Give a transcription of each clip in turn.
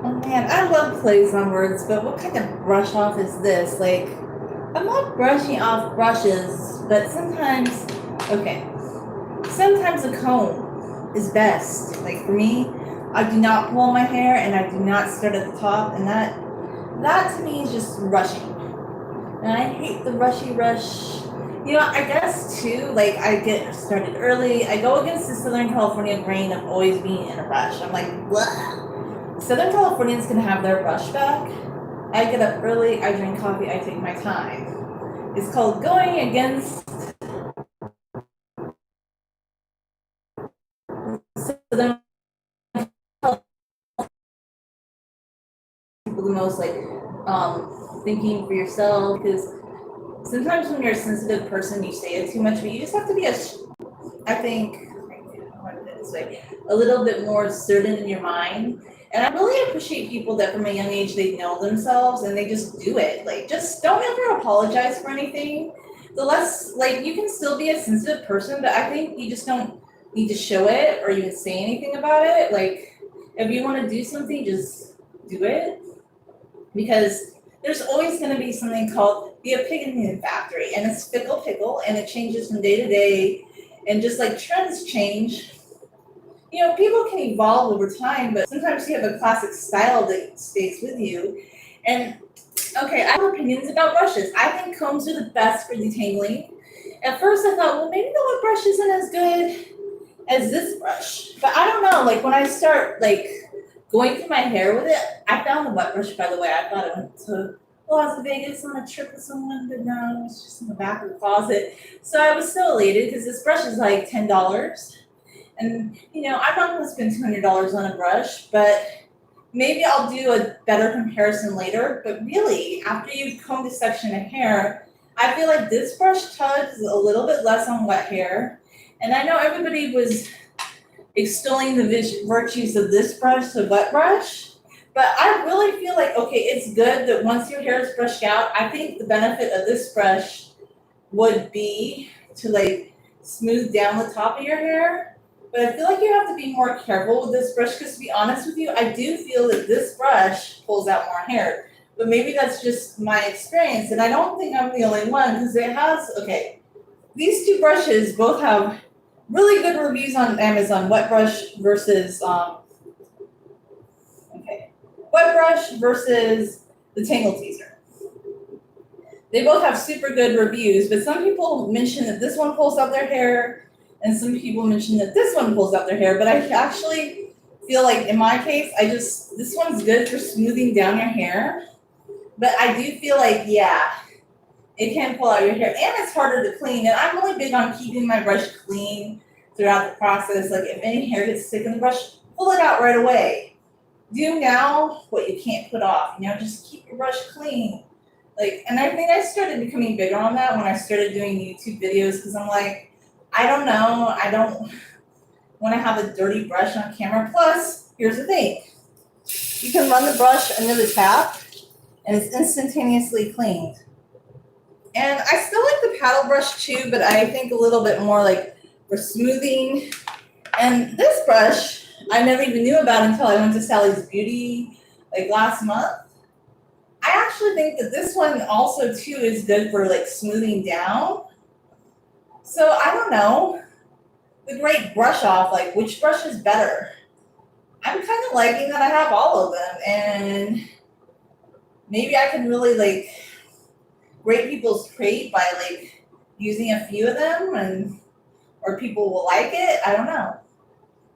Oh man, I love plays on words, but what kind of brush off is this? Like, I'm not brushing off brushes, but okay, sometimes a comb is best. Like for me, I do not pull my hair and I do not start at the top, and that to me is just rushing. And I hate the rushy rush. I guess too, like I get started early. I go against the Southern California grain of always being in a rush. I'm like, blah. Southern Californians can have their rush back. I get up early, I drink coffee, I take my time. It's called going against Southern people the most, like thinking for yourself. Because sometimes when you're a sensitive person, you say it too much, but you just have to be I think, this way, a little bit more certain in your mind. And I really appreciate people that from a young age they know themselves and they just do it. Like just don't ever apologize for anything. The less like you can still be a sensitive person, but I think you just don't need to show it or even say anything about it. Like if you want to do something, just do it. Because there's always going to be something called the opinion factory, and it's fickle pickle, and it changes from day to day, and just like trends change, people can evolve over time, but sometimes you have a classic style that stays with you. And okay, I have opinions about brushes. I think combs are the best for detangling. At first, I thought, well, maybe the wet brush isn't as good as this brush, but I don't know. Like when I start like going through my hair with it, I found the wet brush. By the way, I thought it went to Las Vegas on a trip with someone, but no, it was just in the back of the closet. So I was so elated because this brush is like $10. And I'm not going to spend $200 on a brush, but maybe I'll do a better comparison later. But really, after you comb this section of hair, I feel like this brush tugs a little bit less on wet hair. And I know everybody was extolling the virtues of this brush to wet brush, but I really feel like, okay, it's good that once your hair is brushed out, I think the benefit of this brush would be to like smooth down the top of your hair. But I feel like you have to be more careful with this brush because to be honest with you, I do feel that this brush pulls out more hair. But maybe that's just my experience, and I don't think I'm the only one because okay, these two brushes both have really good reviews on Amazon. Okay, Wet Brush versus the Tangle Teaser. They both have super good reviews, but some people mention that this one pulls out their hair, and some people mention that this one pulls out their hair. But I actually feel like in my case, this one's good for smoothing down your hair. But I do feel like, yeah, it can pull out your hair, and it's harder to clean. And I'm really big on keeping my brush clean throughout the process. Like if any hair gets stuck in the brush, pull it out right away. Do now what you can't put off. Just keep your brush clean. Like, and I think I started becoming bigger on that when I started doing YouTube videos because I'm like, I don't know, I don't want to have a dirty brush on camera. Plus, here's the thing: you can run the brush under the tap, and it's instantaneously cleaned. And I still like the paddle brush too, but I think a little bit more like for smoothing. And this brush, I never even knew about until I went to Sally's Beauty like last month. I actually think that this one also too is good for like smoothing down. So I don't know. The great brush off, like which brush is better? I'm kind of liking that I have all of them, and maybe I can really like rate people's crate by like using a few of them, and or people will like it. I don't know.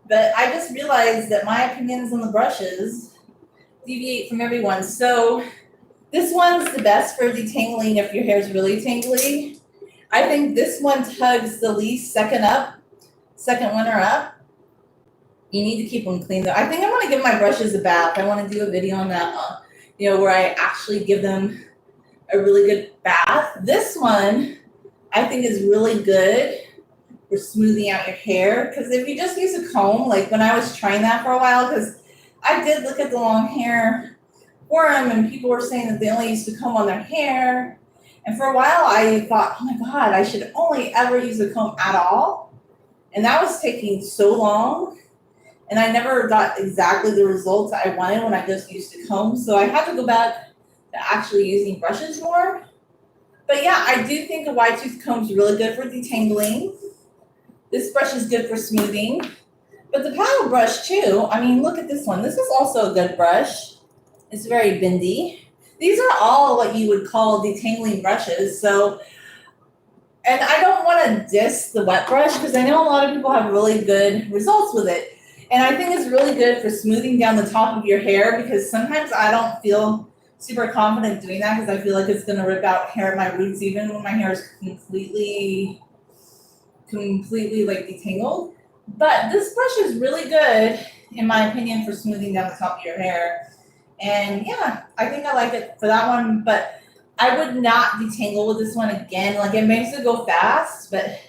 But I just realized that my opinions on the brushes deviate from everyone's. So this one's the best for detangling if your hair is really tangly. I think this one tugs the least second one or up. You need to keep them clean though. I think I want to give my brushes a bath. I want to do a video on that, where I actually give them a really good bath. This one I think is really good for smoothing out your hair because if you just use a comb, like when I was trying that for a while, because I did look at the long hair forum and people were saying that they only used to comb on their hair. And for a while I thought, oh my God, I should only ever use a comb at all. And that was taking so long. and I never got exactly the results I wanted when I just used a comb. So I had to go back to actually using brushes more. But yeah, I do think a wide tooth comb is really good for detangling. This brush is good for smoothing. But the paddle brush too, I mean, look at this one. This is also a good brush. It's very bendy. These are all what you would call detangling brushes. So, and I don't want to diss the wet brush because I know a lot of people have really good results with it. And I think it's really good for smoothing down the top of your hair because sometimes I don't feel super confident doing that because I feel like it's gonna rip out hair at my roots even when my hair is completely like detangled. But this brush is really good, in my opinion, for smoothing down the top of your hair. And yeah, I think I like it for that one, but I would not detangle with this one again. Like it makes it go fast, but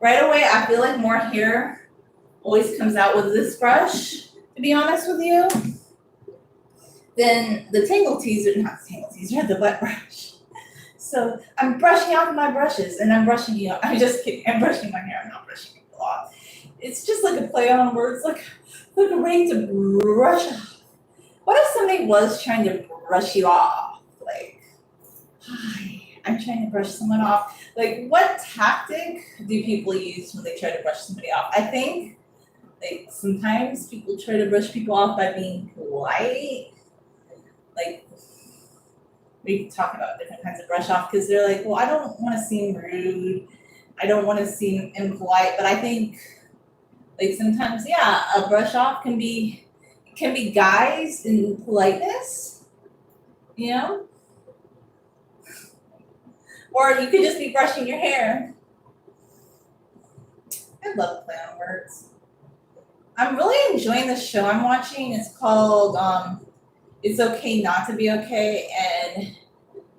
right away I feel like more hair always comes out with this brush, to be honest with you. Then the tangle teaser, not the tangle teaser, the wet brush. So I'm brushing off my brushes and I'm brushing you. I'm just kidding. I'm brushing my hair. I'm not brushing people off. It's just like a play on words, like ready to brush off. What if somebody was trying to brush you off? Like, hi, I'm trying to brush someone off. Like, what tactic do people use when they try to brush somebody off? I think, like, sometimes people try to brush people off by being polite. Like, we talk about different kinds of brush off because they're like, well, I don't want to seem rude. I don't want to seem impolite, but I think like sometimes, yeah, a brush off can be guised in politeness, you know? Or you could just be brushing your hair. I love play on words. I'm really enjoying the show I'm watching. It's called It's Okay Not to Be Okay. And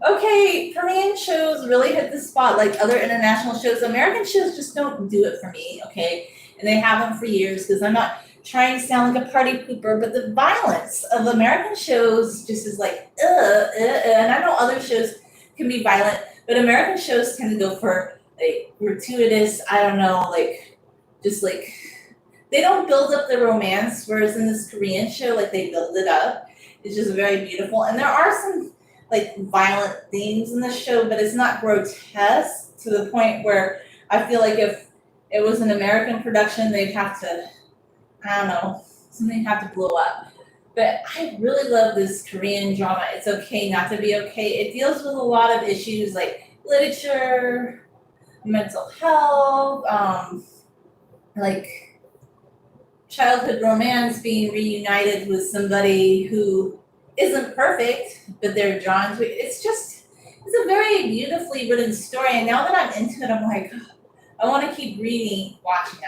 okay, Korean shows really hit the spot like other international shows. American shows just don't do it for me, okay? And they haven't for years because I'm not trying to sound like a party pooper, but the violence of American shows just is like, and I know other shows can be violent, but American shows tend to go for like gratuitous, I don't know, like just like they don't build up the romance, whereas in this Korean show, like they build it up. It's just very beautiful. And there are some like violent themes in the show, but it's not grotesque to the point where I feel like if it was an American production, they'd have to, I don't know, something have to blow up. But I really love this Korean drama. It's Okay Not to Be Okay. It deals with a lot of issues like literature, mental health, like childhood romance, being reunited with somebody who isn't perfect, but they're drawn to it. It's a very beautifully written story. And now that I'm into it, I'm like, I want to keep watching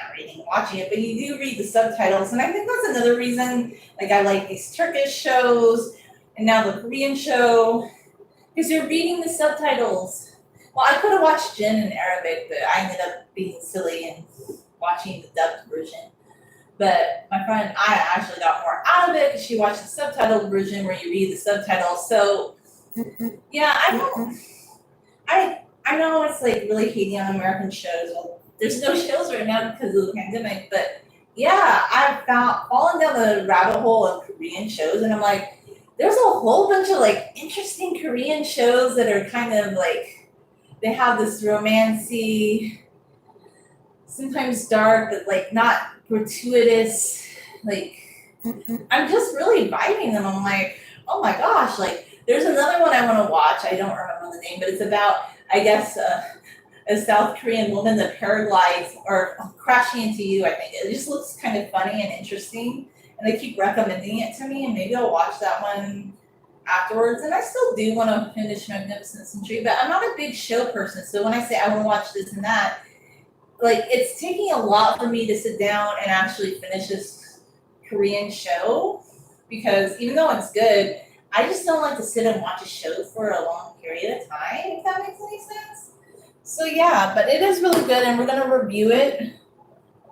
it, but you do read the subtitles. And I think that's another reason, like, I like these Turkish shows and now the Korean show, because you're reading the subtitles. Well, I could have watched Jin in Arabic, but I ended up being silly and watching the dubbed version. But my friend Aya actually got more out of it because she watched the subtitled version where you read the subtitles. So yeah, I know it's like really hating on American shows. Well, there's no shows right now because of the pandemic, but yeah, I've fallen down the rabbit hole of Korean shows, and I'm like, there's a whole bunch of like interesting Korean shows that are kind of like they have this romancy, sometimes dark, but like not gratuitous. Like I'm just really vibing them. I'm like, oh my gosh, like there's another one I want to watch. I don't remember the name, but it's about I guess a South Korean woman that paraglides or crashing into you. I think it just looks kind of funny and interesting, and they keep recommending it to me, and maybe I'll watch that one afterwards. And I still do want to finish Magnificent Century, but I'm not a big show person. So when I say I want to watch this and that, like it's taking a lot for me to sit down and actually finish this Korean show because even though it's good, I just don't like to sit and watch a show for a long period of time, if that makes any sense. So yeah, but it is really good and we're gonna review it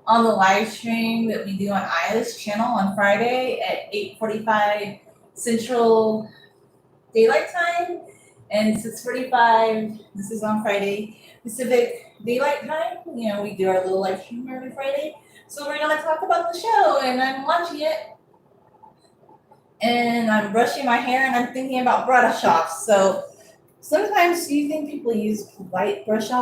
on the live stream that we do on Aya's channel on Friday at 8:45 Central Daylight Time and 6:45, this is on Friday, Pacific Daylight Time. You know, we do our little live stream every Friday. So we're gonna talk about the show, and I'm watching it, and I'm brushing my hair, and I'm thinking about brush offs. So sometimes, do you think people use polite brush offs?